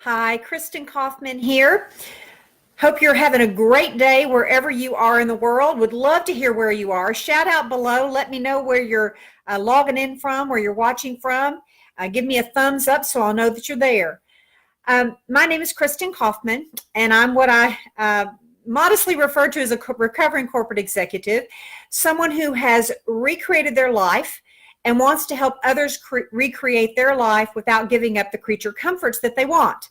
Hi, Kristen Kaufman here. Hope you're having a great day wherever you are in the world. Would love to hear where you are. Shout out below. Let me know where you're logging in from, where you're watching from. Give me a thumbs up so I'll know that you're there. My name is Kristen Kaufman, and I'm what I modestly refer to as a recovering corporate executive, someone who has recreated their life and wants to help others recreate their life without giving up the creature comforts that they want.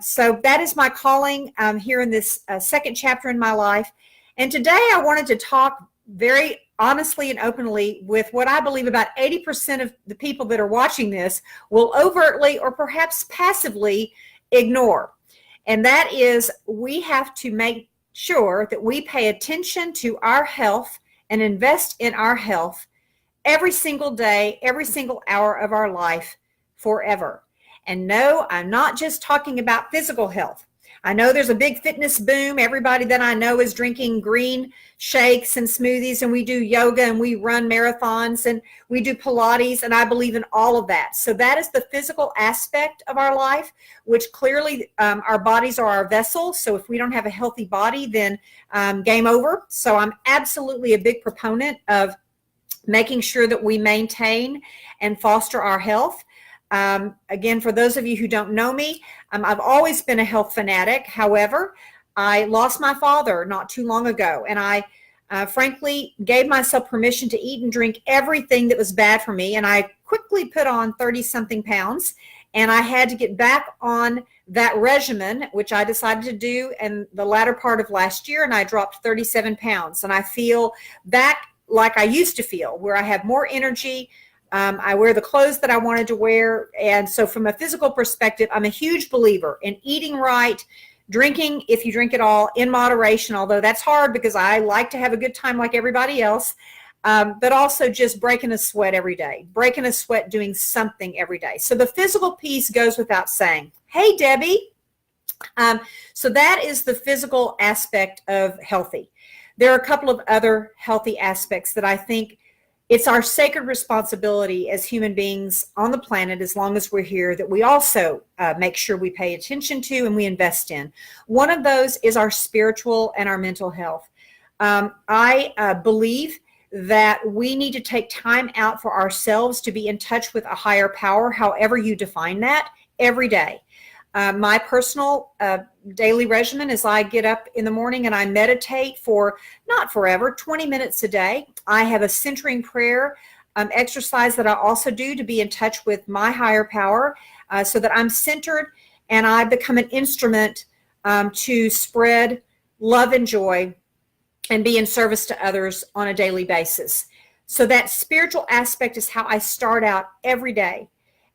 So that is my calling here in this second chapter in my life. And today I wanted to talk very honestly and openly with what I believe about 80% of the people that are watching this will overtly or perhaps passively ignore. And that is, we have to make sure that we pay attention to our health and invest in our health every single day, every single hour of our life forever. And no, I'm not just talking about physical health. I know there's a big fitness boom. Everybody that I know is drinking green shakes and smoothies, and we do yoga and we run marathons and we do Pilates, and I believe in all of that. So that is the physical aspect of our life, which clearly our bodies are our vessel. So if we don't have a healthy body, then game over. So I'm absolutely a big proponent of making sure that we maintain and foster our health. Again, for those of you who don't know me, I've always been a health fanatic. However, I lost my father not too long ago, and I frankly gave myself permission to eat and drink everything that was bad for me, and I quickly put on 30-something pounds, and I had to get back on that regimen, which I decided to do in the latter part of last year, and I dropped 37 pounds, and I feel back like I used to feel, where I have more energy. I wear the clothes that I wanted to wear. And so from a physical perspective, I'm a huge believer in eating right, drinking, if you drink at all, in moderation, although that's hard because I like to have a good time like everybody else, but also just breaking a sweat every day, breaking a sweat doing something every day. So the physical piece goes without saying. Hey, Debbie. So that is the physical aspect of healthy. There are a couple of other healthy aspects that I think it's our sacred responsibility as human beings on the planet, as long as we're here, that we also make sure we pay attention to and we invest in. One of those is our spiritual and our mental health. I believe that we need to take time out for ourselves to be in touch with a higher power, however you define that, every day. My personal daily regimen is I get up in the morning and I meditate for, not forever, 20 minutes a day. I have a centering prayer exercise that I also do to be in touch with my higher power so that I'm centered and I become an instrument to spread love and joy and be in service to others on a daily basis. So that spiritual aspect is how I start out every day.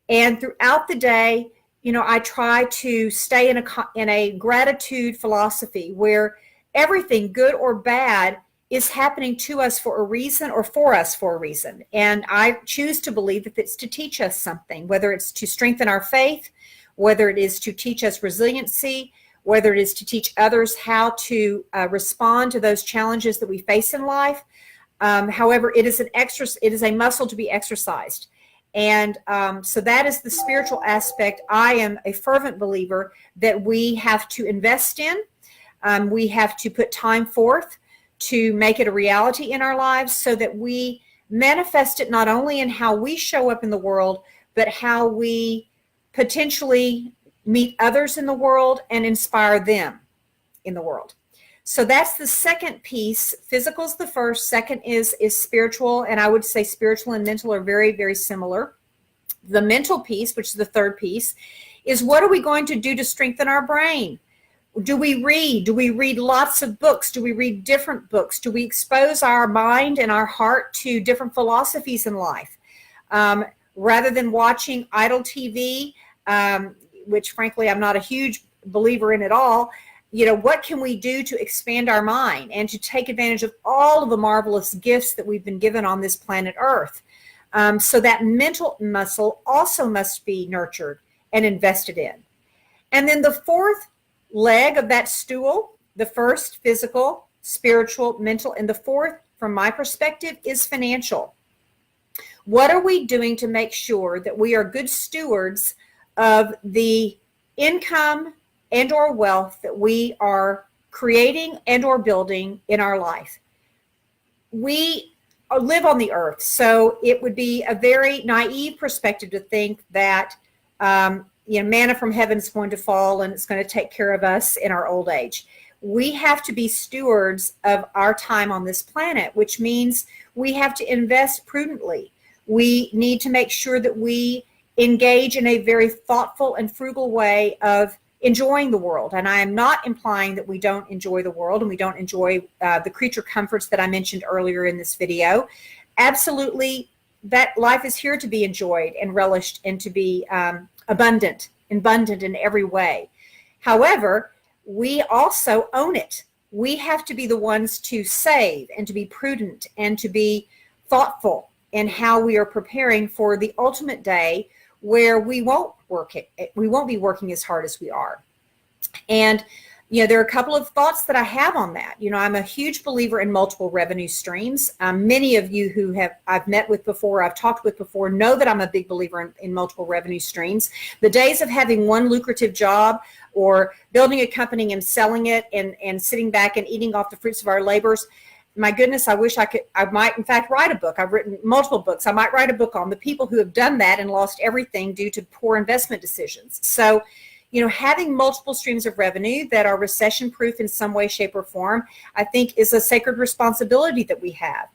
And throughout the day, I try to stay in a gratitude philosophy where everything, good or bad, is happening to us for a reason or for us for a reason. And I choose to believe that it's to teach us something, whether it's to strengthen our faith, whether it is to teach us resiliency, whether it is to teach others how to respond to those challenges that we face in life. However, it is a muscle to be exercised. And so that is the spiritual aspect. I am a fervent believer that we have to invest in. We have to put time forth to make it a reality in our lives so that we manifest it not only in how we show up in the world, but how we potentially meet others in the world and inspire them in the world. So that's the second piece. Physical is the first. Second is spiritual. And I would say spiritual and mental are very, very similar. The mental piece, which is the third piece, is what are we going to do to strengthen our brain? Do we read? Do we read lots of books? Do we read different books? Do we expose our mind and our heart to different philosophies in life? Rather than watching idle TV, which frankly I'm not a huge believer in at all, what can we do to expand our mind and to take advantage of all of the marvelous gifts that we've been given on this planet Earth? So that mental muscle also must be nurtured and invested in. And then the fourth leg of that stool, the first physical, spiritual, mental, and the fourth, from my perspective, is financial. What are we doing to make sure that we are good stewards of the income and or wealth that we are creating and or building in our life. We live on the earth, so it would be a very naive perspective to think that manna from heaven is going to fall and it's going to take care of us in our old age. We have to be stewards of our time on this planet, which means we have to invest prudently. We need to make sure that we engage in a very thoughtful and frugal way of enjoying the world. And I am not implying that we don't enjoy the world and we don't enjoy the creature comforts that I mentioned earlier in this video. Absolutely, that life is here to be enjoyed and relished and to be abundant in every way. However, we also own it. We have to be the ones to save and to be prudent and to be thoughtful in how we are preparing for the ultimate day where we won't be working as hard as we are. And there are a couple of thoughts that I have on that. I'm a huge believer in multiple revenue streams. Many of you who I've met with before, I've talked with before, know that I'm a big believer in multiple revenue streams. The days of having one lucrative job or building a company and selling it and sitting back and eating off the fruits of our labors, my goodness, I wish I might in fact write a book. I've written multiple books. I might write a book on the people who have done that and lost everything due to poor investment decisions. So, having multiple streams of revenue that are recession proof in some way, shape, or form, I think is a sacred responsibility that we have.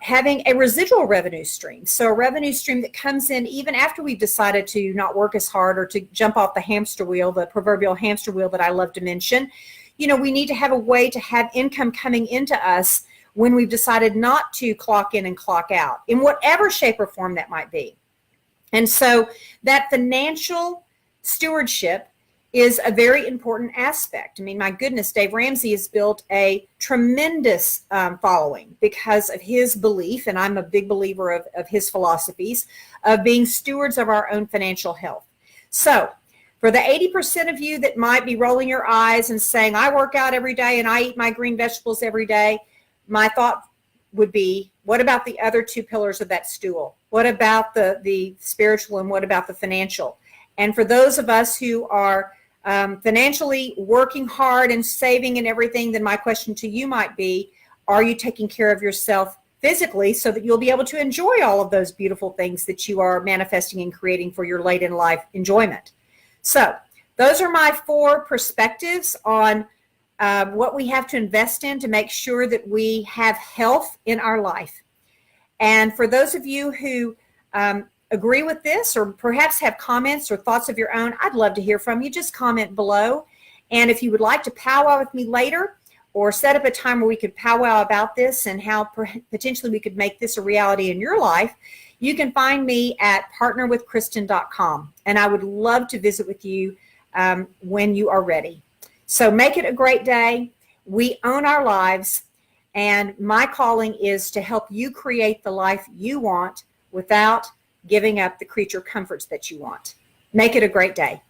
Having a residual revenue stream. So a revenue stream that comes in even after we've decided to not work as hard or to jump off the hamster wheel, the proverbial hamster wheel that I love to mention. We need to have a way to have income coming into us when we've decided not to clock in and clock out in whatever shape or form that might be. And so that financial stewardship is a very important aspect. I mean, my goodness, Dave Ramsey has built a tremendous following because of his belief, and I'm a big believer of his philosophies, of being stewards of our own financial health. So for the 80% of you that might be rolling your eyes and saying, I work out every day and I eat my green vegetables every day, my thought would be, what about the other two pillars of that stool? What about the spiritual and what about the financial? And for those of us who are financially working hard and saving and everything, then my question to you might be, are you taking care of yourself physically so that you'll be able to enjoy all of those beautiful things that you are manifesting and creating for your late in life enjoyment? So those are my 4 perspectives on what we have to invest in to make sure that we have health in our life. And for those of you who agree with this or perhaps have comments or thoughts of your own, I'd love to hear from you. Just comment below. And if you would like to powwow with me later or set up a time where we could powwow about this and how potentially we could make this a reality in your life, you can find me at partnerwithkristen.com. And I would love to visit with you when you are ready. So make it a great day. We own our lives. And my calling is to help you create the life you want without giving up the creature comforts that you want. Make it a great day.